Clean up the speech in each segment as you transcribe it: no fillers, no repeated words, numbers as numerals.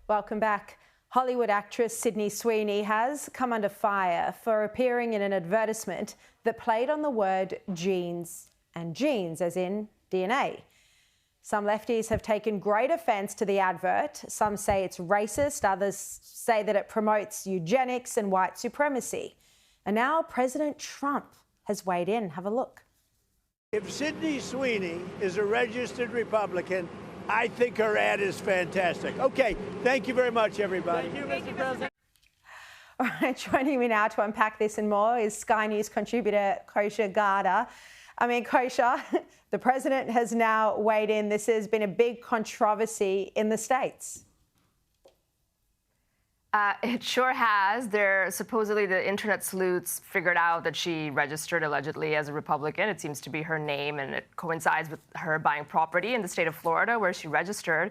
Welcome back. Hollywood actress Sydney Sweeney has come under fire for appearing in an advertisement that played on the word genes, and genes as in DNA. Some lefties have taken great offence to the advert. Some say it's racist, others say that it promotes eugenics and white supremacy. And now President Trump has weighed in. Have a look. If Sydney Sweeney is a registered Republican, I think her ad is fantastic. Okay, thank you very much, everybody. Thank you, Mr. President. All right, joining me now to unpack this and more is Sky News contributor Kosha Gada. Kosha, the president has now weighed in. This has been a big controversy in the States. It sure has. Supposedly the internet sleuths figured out that she registered allegedly as a Republican. It seems to be her name, and it coincides with her buying property in the state of Florida where she registered.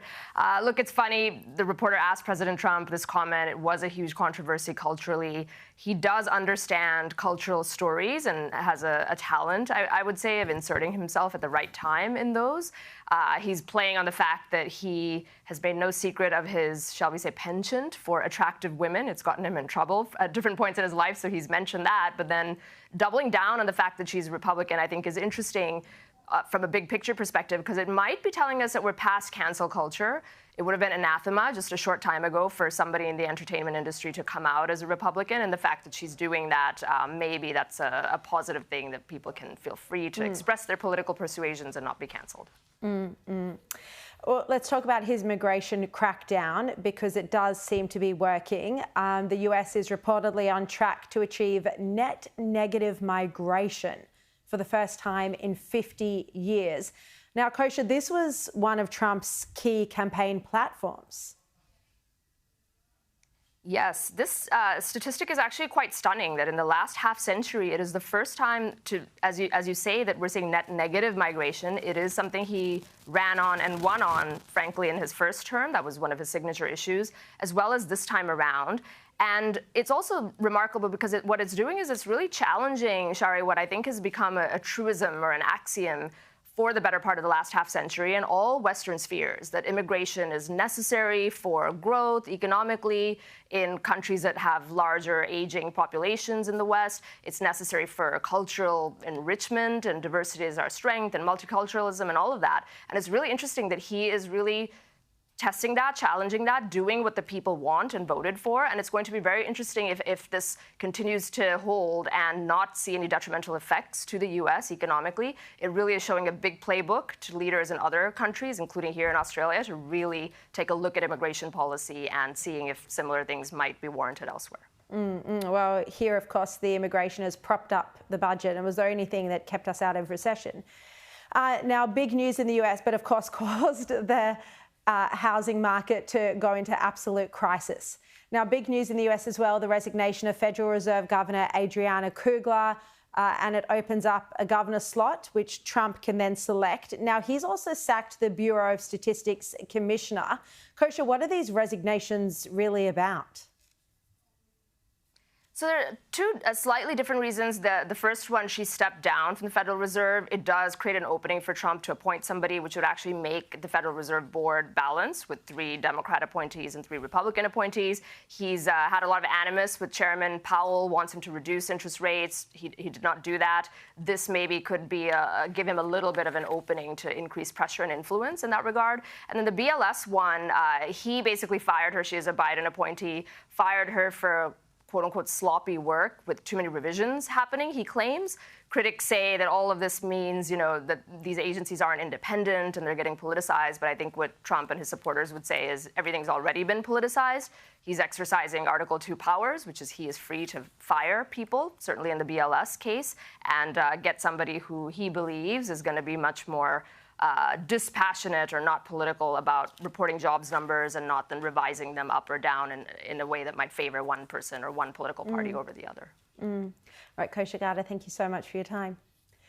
Look, it's funny. The reporter asked President Trump this comment. It was a huge controversy culturally. He does understand cultural stories and has a talent, I would say, of inserting himself at the right time in those. He's playing on the fact that he has made no secret of his, shall we say, penchant for attractive women. It's gotten him in trouble at different points in his life, so he's mentioned that. But then doubling down on the fact that she's a Republican, I think, is interesting from a big picture perspective, because it might be telling us that we're past cancel culture. It would have been anathema just a short time ago for somebody in the entertainment industry to come out as a Republican, and the fact that she's doing that, maybe that's a positive thing, that people can feel free to express their political persuasions and not be canceled. Well, let's talk about his immigration crackdown, because it does seem to be working. The US is reportedly on track to achieve net negative migration for the first time in 50 years. Now, Kosha, this was one of Trump's key campaign platforms. Yes, this statistic is actually quite stunning, that in the last half century, it is the first time as you say, that we're seeing net negative migration. It is something he ran on and won on, frankly, in his first term. That was one of his signature issues, as well as this time around. And it's also remarkable because what it's doing is it's really challenging, Shari, what I think has become a truism or an axiom for the better part of the last half century in all Western spheres, that immigration is necessary for growth economically in countries that have larger aging populations in the West. It's necessary for cultural enrichment, and diversity is our strength, and multiculturalism and all of that. And it's really interesting that he is really testing that, challenging that, doing what the people want and voted for. And it's going to be very interesting if this continues to hold and not see any detrimental effects to the U.S. economically. It really is showing a big playbook to leaders in other countries, including here in Australia, to really take a look at immigration policy and seeing if similar things might be warranted elsewhere. Well, here, of course, the immigration has propped up the budget and was the only thing that kept us out of recession. Now, big news in the US, but of course caused the housing market to go into absolute crisis. Now, big news in the US as well, the resignation of Federal Reserve Governor Adriana Kugler, and it opens up a governor slot, which Trump can then select. Now, he's also sacked the Bureau of Statistics commissioner. Kosha, what are these resignations really about? So there are two slightly different reasons. The first one, she stepped down from the Federal Reserve. It does create an opening for Trump to appoint somebody, which would actually make the Federal Reserve Board balanced with 3 Democrat appointees and 3 Republican appointees. He's had a lot of animus with Chairman Powell, wants him to reduce interest rates. He did not do that. This maybe could be give him a little bit of an opening to increase pressure and influence in that regard. And then the BLS one, he basically fired her. She is a Biden appointee, fired her for quote-unquote sloppy work with too many revisions happening, he claims. Critics say that all of this means, that these agencies aren't independent and they're getting politicized. But I think what Trump and his supporters would say is everything's already been politicized. He's exercising Article 2 powers, which is he is free to fire people, certainly in the BLS case, and get somebody who he believes is going to be much more dispassionate or not political about reporting jobs numbers and not then revising them up or down in a way that might favor one person or one political party over the other. Right, Kosha Gada, thank you so much for your time.